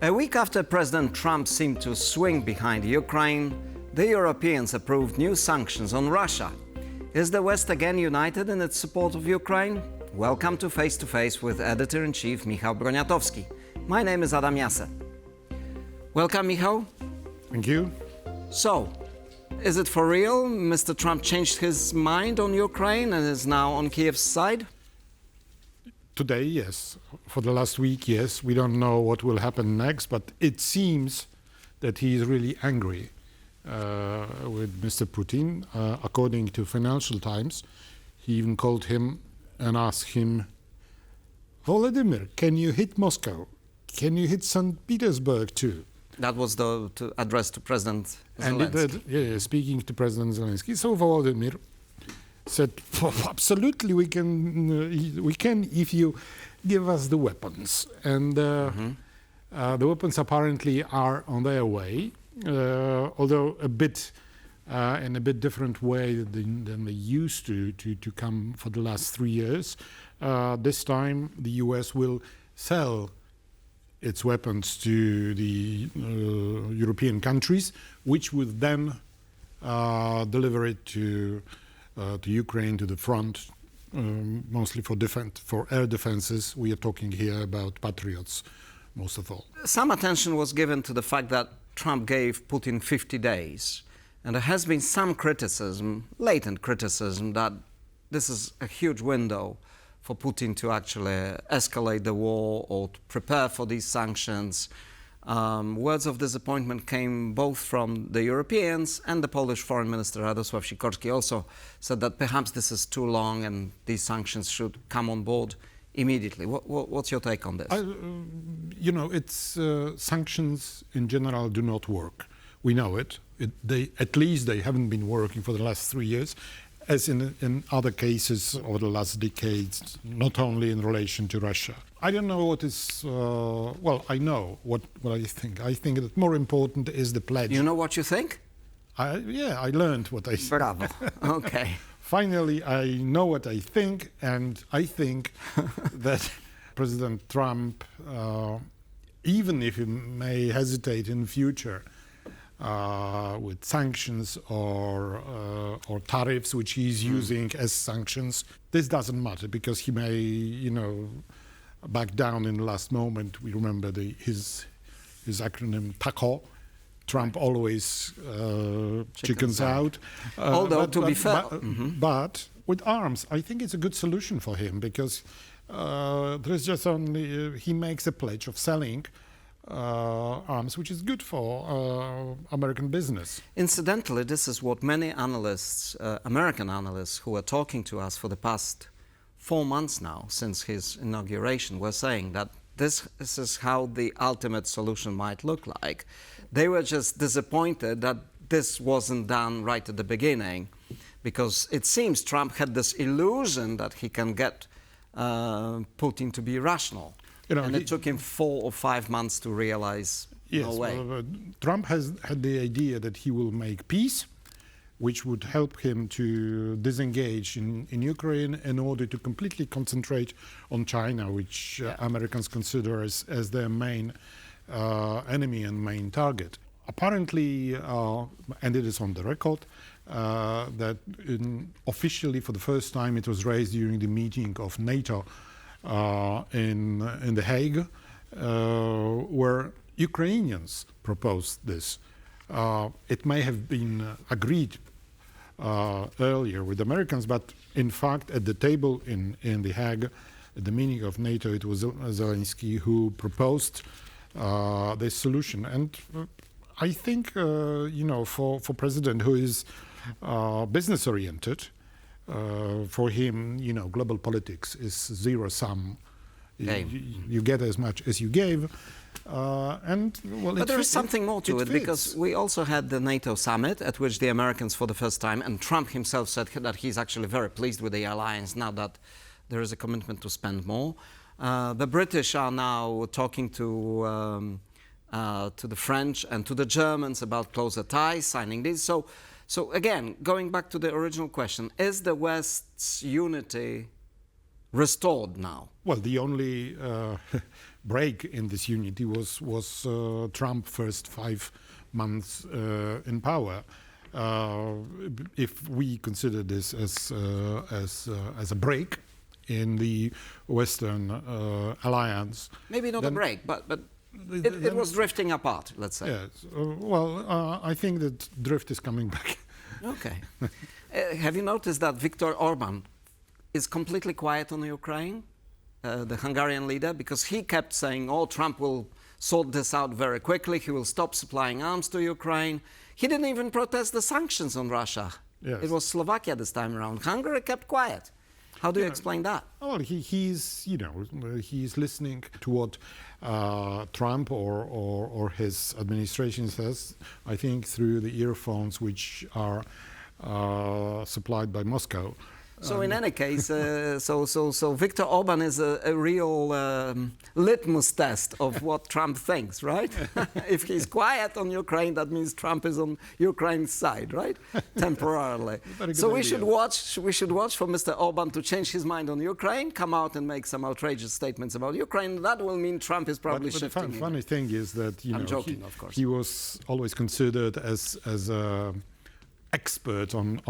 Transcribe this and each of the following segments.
A week after President Trump seemed to swing behind Ukraine, the Europeans approved new sanctions on Russia. Is the West again united in its support of Ukraine? Welcome to Face with Editor-in-Chief Michał Broniatowski. My name is Jasser. Welcome, Michał. Thank you. So, is it for real? Mr. Trump changed his mind on Ukraine and is now on Kyiv's side? Today, yes. For the last week, yes. We don't know what will happen next, but it seems that he is really angry with Mr. Putin. According to Financial Times, he even called him and asked him, Volodymyr, can you hit Moscow? Can you hit St. Petersburg too? That was the address to President Zelensky. And speaking to President Zelensky. So Volodymyr said, absolutely, we can if you give us the weapons. And the weapons apparently are on their way, although a bit in a bit different way than they used to come for the last 3 years. This time, the US will sell its weapons to the European countries, which would then deliver it to Ukraine, to the front, mostly for air defenses. We are talking here about Patriots, most of all. Some attention was given to the fact that Trump gave Putin 50 days. And there has been some criticism, latent criticism, that this is a huge window for Putin to actually escalate the war or to prepare for these sanctions. Words of disappointment came both from the Europeans, and the Polish Foreign Minister Radosław Sikorski also said that perhaps this is too long and these sanctions should come on board immediately. What's your take on this? Sanctions in general do not work. We know it. At least they haven't been working for the last 3 years, as in other cases over the last decades, not only in relation to Russia. I don't know what is, I know what I think. I think that more important is the pledge. You know what you think? I learned what I think. Bravo. Okay. Finally, I know what I think, and I think that President Trump, even if he may hesitate in the future with sanctions or tariffs, which he's using as sanctions, this doesn't matter because he may, back down in the last moment. We remember his acronym TACO. Trump always chickens out. Although, to be fair... But with arms, I think it's a good solution for him because there's just only... he makes a pledge of selling arms, which is good for American business. Incidentally, this is what many analysts, American analysts, who are talking to us for the past 4 months now, since his inauguration, were saying that this is how the ultimate solution might look like. They were just disappointed that this wasn't done right at the beginning, because it seems Trump had this illusion that he can get Putin to be rational. And it took him 4 or 5 months to realize, no way. Well, Trump has had the idea that he will make peace, which would help him to disengage in Ukraine in order to completely concentrate on China, which Americans consider as their main enemy and main target. Apparently, and it is on the record, that officially for the first time it was raised during the meeting of NATO in The Hague, where Ukrainians proposed this. It may have been agreed earlier with Americans, but in fact at the table in The Hague, at the meeting of NATO, it was Zelensky who proposed this solution. And I think, for President who is business-oriented, for him, global politics is zero-sum. You get as much as you gave. But there is something more to it, because we also had the NATO summit at which the Americans for the first time, and Trump himself said that he's actually very pleased with the alliance now that there is a commitment to spend more. The British are now talking to the French and to the Germans about closer ties, signing these. So again, going back to the original question, is the West's unity restored now? Well, the only break in this unity was Trump's first 5 months in power. If we consider this as a break in the Western alliance, maybe not a break, but it was drifting apart, let's say. Yes. I think that drift is coming back. Okay. Have you noticed that Viktor Orbán is completely quiet on Ukraine, the Hungarian leader, because he kept saying, oh, Trump will sort this out very quickly, he will stop supplying arms to Ukraine. He didn't even protest the sanctions on Russia. Yes. It was Slovakia this time around. Hungary kept quiet. How do you explain that? Well, he's listening to what Trump or his administration says, I think, through the earphones which are supplied by Moscow. So in any case, so Viktor Orbán is a real litmus test of what Trump thinks, right? If he's quiet on Ukraine, that means Trump is on Ukraine's side, right? Temporarily. So we should watch for Mr. Orbán to change his mind on Ukraine, come out and make some outrageous statements about Ukraine. That will mean Trump is probably shifting. But the funny thing is that I'm joking, of course. He was always considered as a expert on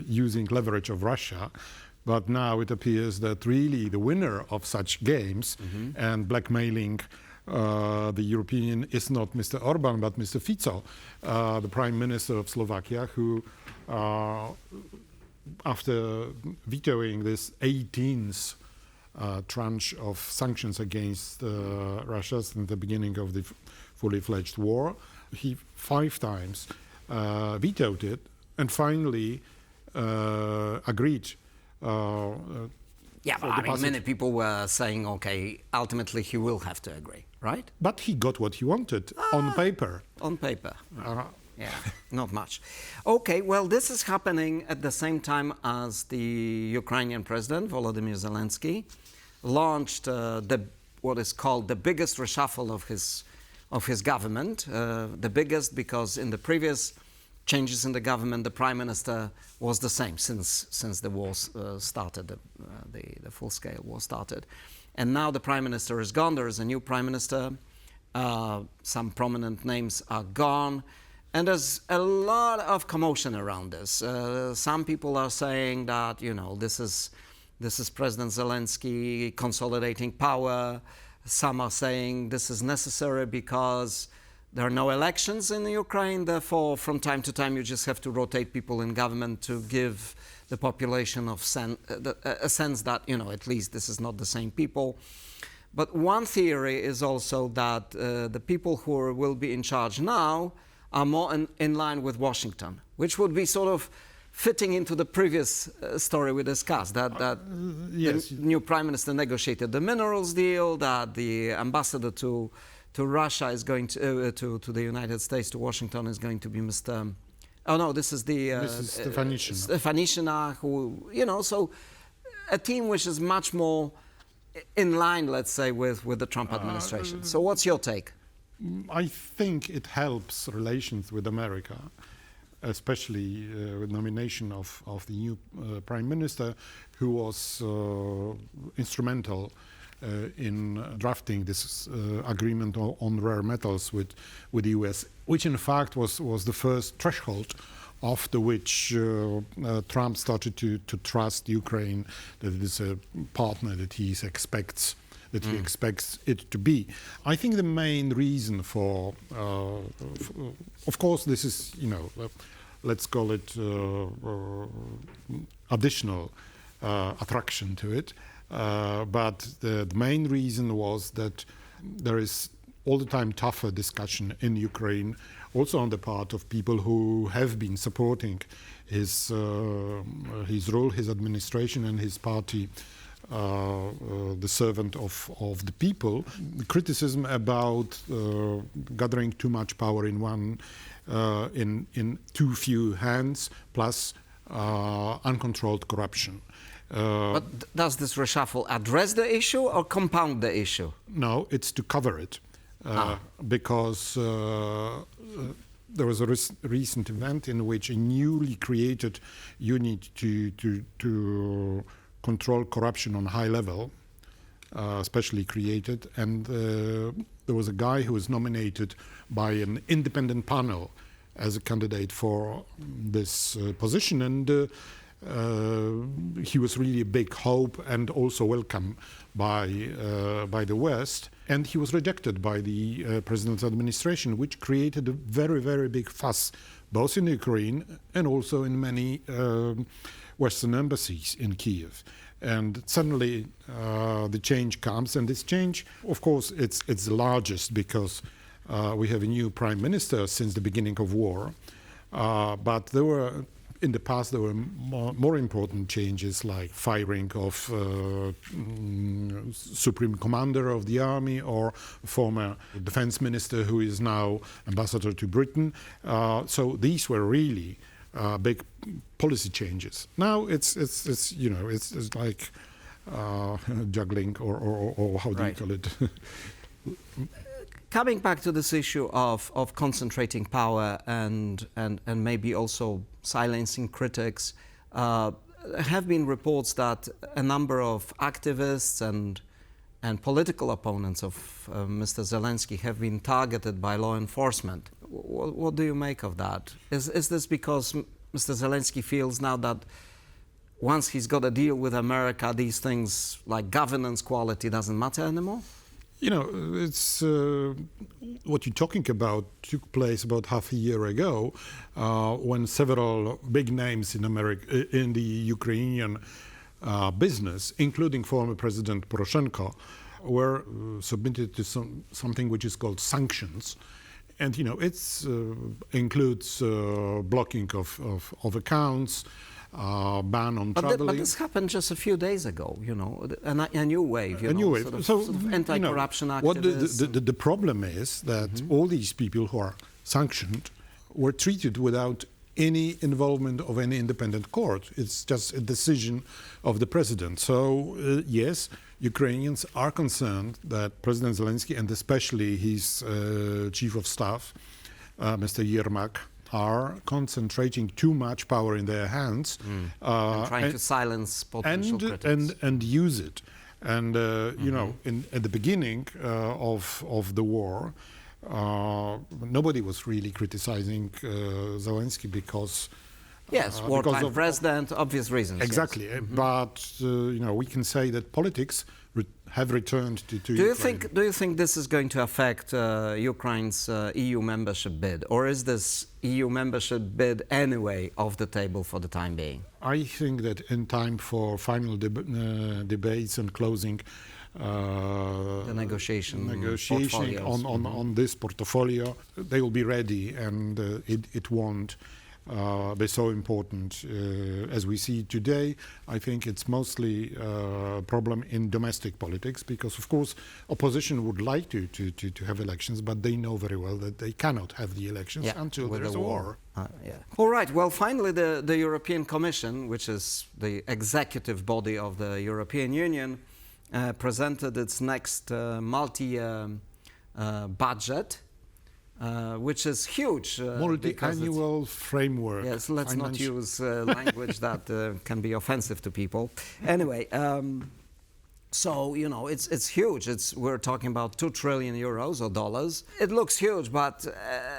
using leverage of Russia, but now it appears that really the winner of such games and blackmailing the European is not Mr. Orbán but Mr. Fico, the Prime Minister of Slovakia, who after vetoing this 18th tranche of sanctions against Russia since the beginning of the fully fledged war, he 5 times vetoed it and finally agreed. Yeah, but I mean, many people were saying, okay, ultimately he will have to agree, right? But he got what he wanted on paper. On paper. Yeah, not much. Okay, well, this is happening at the same time as the Ukrainian president, Volodymyr Zelensky, launched what is called the biggest reshuffle of his government. The biggest because in the previous changes in the government, the prime minister was the same since the war started, the full-scale war started. And now the prime minister is gone. There is a new prime minister. Some prominent names are gone. And there's a lot of commotion around this. Some people are saying that, this is President Zelensky consolidating power. Some are saying this is necessary because there are no elections in Ukraine, therefore from time to time you just have to rotate people in government to give the population a sense that, at least this is not the same people. But one theory is also that the people who will be in charge now are more in line with Washington, which would be sort of fitting into the previous story we discussed, that yes. The new prime minister negotiated the minerals deal, that the ambassador to Russia is going to the United States, to Washington, is going to be Mr. Oh no, this is Stefanishina, who, so a team which is much more in line, let's say, with the Trump administration. So what's your take? I think it helps relations with America, especially with nomination of the new prime minister, who was instrumental in drafting this agreement on rare metals with the US, which in fact was the first threshold after which Trump started to trust Ukraine, that it is a partner that he expects it to be. I think the main reason for of course, this is, let's call it additional attraction to it. But the main reason was that there is all the time tougher discussion in Ukraine, also on the part of people who have been supporting his rule, his administration, and his party, the servant of the people. The criticism about gathering too much power in in too few hands, plus uncontrolled corruption. But does this reshuffle address the issue or compound the issue? No, it's to cover it. Because there was a recent event in which a newly created unit to control corruption on high level specially created, and there was a guy who was nominated by an independent panel as a candidate for this position, and he was really a big hope and also welcome by the West. And he was rejected by the president's administration, which created a very, very big fuss, both in Ukraine and also in many Western embassies in Kyiv. And suddenly the change comes, and this change, of course, it's the largest because we have a new prime minister since the beginning of war. But in the past, there were more important changes, like firing of supreme commander of the army or former defense minister who is now ambassador to Britain. So these were really big policy changes. Now it's like juggling or how do you call it? Coming back to this issue of concentrating power and maybe also silencing critics, have been reports that a number of activists and political opponents of Mr. Zelensky have been targeted by law enforcement. What do you make of that? Is this because Mr. Zelensky feels now that once he's got a deal with America, these things like governance quality doesn't matter anymore? You know, it's what you're talking about took place about half a year ago, when several big names in America, in the Ukrainian business, including former President Poroshenko, were submitted to something which is called sanctions. And you know, it includes blocking of accounts, ban on traveling. But this happened just a few days ago, you know, a new wave, sort of anti-corruption activists. The problem is that all these people who are sanctioned were treated without any involvement of any independent court. It's just a decision of the president. So, yes, Ukrainians are concerned that President Zelensky, and especially his chief of staff, Mr. Yermak, are concentrating too much power in their hands. And trying to silence potential critics. And use it. And, you know, at the beginning of the war, nobody was really criticizing Zelensky because... Yes, wartime president, obvious reasons. Exactly, yes. But you know, we can say that politics have returned to Ukraine. Do you think this is going to affect Ukraine's EU membership bid, or is this EU membership bid anyway off the table for the time being? I think that in time for final debates and closing the negotiation on this portfolio, they will be ready, and it won't be so important as we see today. I think it's mostly a problem in domestic politics because, of course, opposition would like to have elections, but they know very well that they cannot have the elections until there's a war. All right. Well, finally, the European Commission, which is the executive body of the European Union, presented its next multi-year budget. Which is huge. Multi-annual framework. Yes, let's not use language that can be offensive to people. Anyway, so, you know, it's huge. We're talking about 2 trillion euros or dollars. It looks huge, but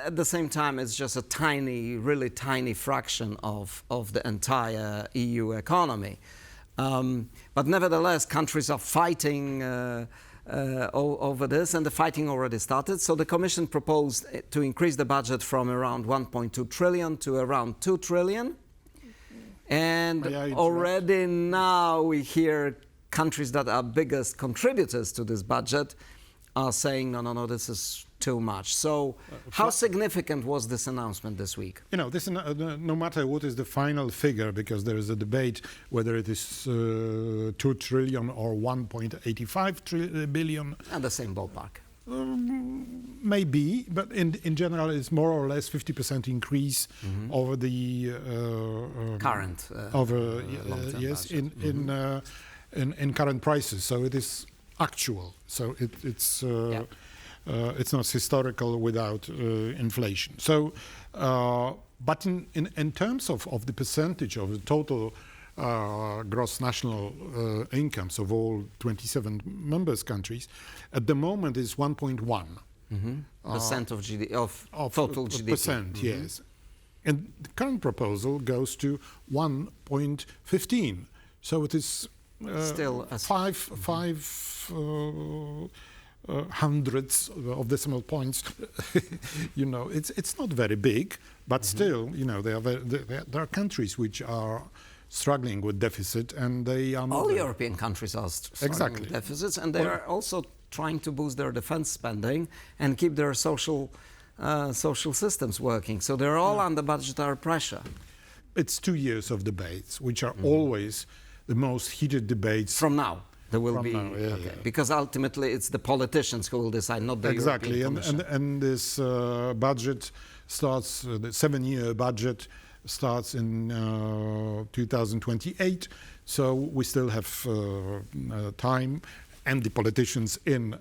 at the same time, it's just a tiny, really tiny fraction of the entire EU economy. But nevertheless, countries are fighting over this, and the fighting already started. So the Commission proposed to increase the budget from around 1.2 trillion to around 2 trillion. And already now we hear countries that are biggest contributors to this budget are saying, no, this is too much. So how significant was this announcement this week? You know, this no matter what is the final figure, because there is a debate whether it is 2 trillion or 1.85 billion. And the same ballpark. Maybe, but in general, it's more or less 50% increase over the current yes, in current prices. So it is actual. So it's not historical without inflation. So, but in terms of the percentage of the total gross national incomes of all 27 members countries, at the moment is 1.1 percent of GDP of total GDP. Percent, yes. And the current proposal goes to 1.15. So it is Still a five hundredths of decimal points. You know, it's not very big, but still, you know, there are countries which are struggling with deficit, and they are all European countries are struggling with deficits, and they are also trying to boost their defense spending and keep their social systems working. So they're all under budgetary pressure. It's 2 years of debates, which are always the most heated debates. From now, there will be, now, because ultimately it's the politicians who will decide, not the exactly. European Commission. And this budget starts, the 7-year budget starts in 2028, so we still have time, and the politicians in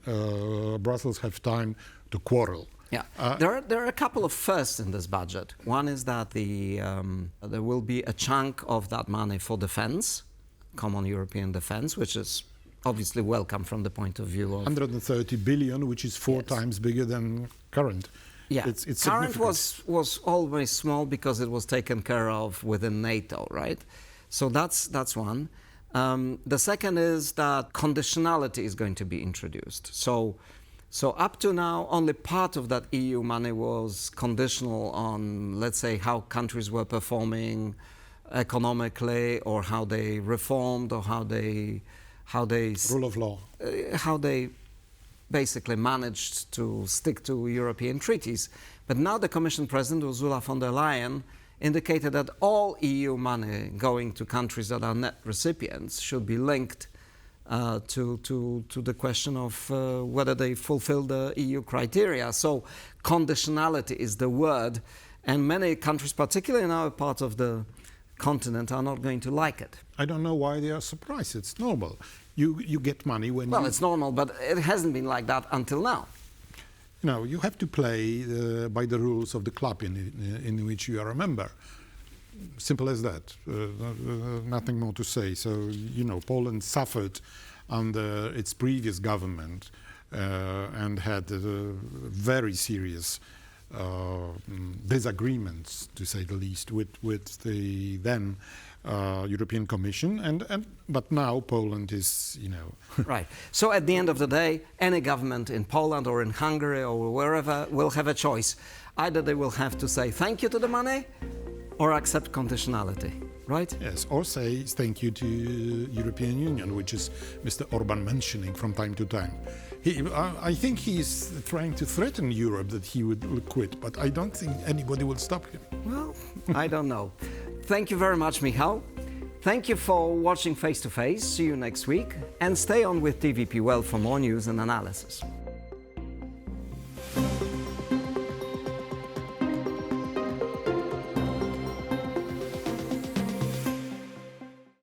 Brussels have time to quarrel. Yeah, there are a couple of firsts in this budget. One is that there will be a chunk of that money for defense, common European defense, which is obviously welcome from the point of view of 130 billion, which is 4 times bigger than current. Yeah, it's current was always small because it was taken care of within NATO, right? So that's one. The second is that conditionality is going to be introduced. So up to now, only part of that EU money was conditional on, let's say, how countries were performing economically, or how they reformed, or how they rule of law, how they basically managed to stick to European treaties. But now the Commission President, Ursula von der Leyen, indicated that all EU money going to countries that are net recipients should be linked to the question of whether they fulfill the EU criteria. So conditionality is the word, and many countries, particularly in our part of the continent, are not going to like it. I don't know why they are surprised. It's normal. You get money when it's normal, but it hasn't been like that until now. No, you have to play by the rules of the club in which you are a member. Simple as that. Nothing more to say. So, you know, Poland suffered under its previous government and had very serious disagreements, to say the least, with the then European Commission, but now Poland is, you know. Right. So at the end of the day, any government in Poland or in Hungary or wherever will have a choice. Either they will have to say thank you to the money, or accept conditionality, right? Yes, or say thank you to European Union, which is Mr. Orbán mentioning from time to time. I think he's trying to threaten Europe that he would quit, but I don't think anybody will stop him. Well, I don't know. Thank you very much, Michał. Thank you for watching Face to Face. See you next week, and stay on with TVP World for more news and analysis.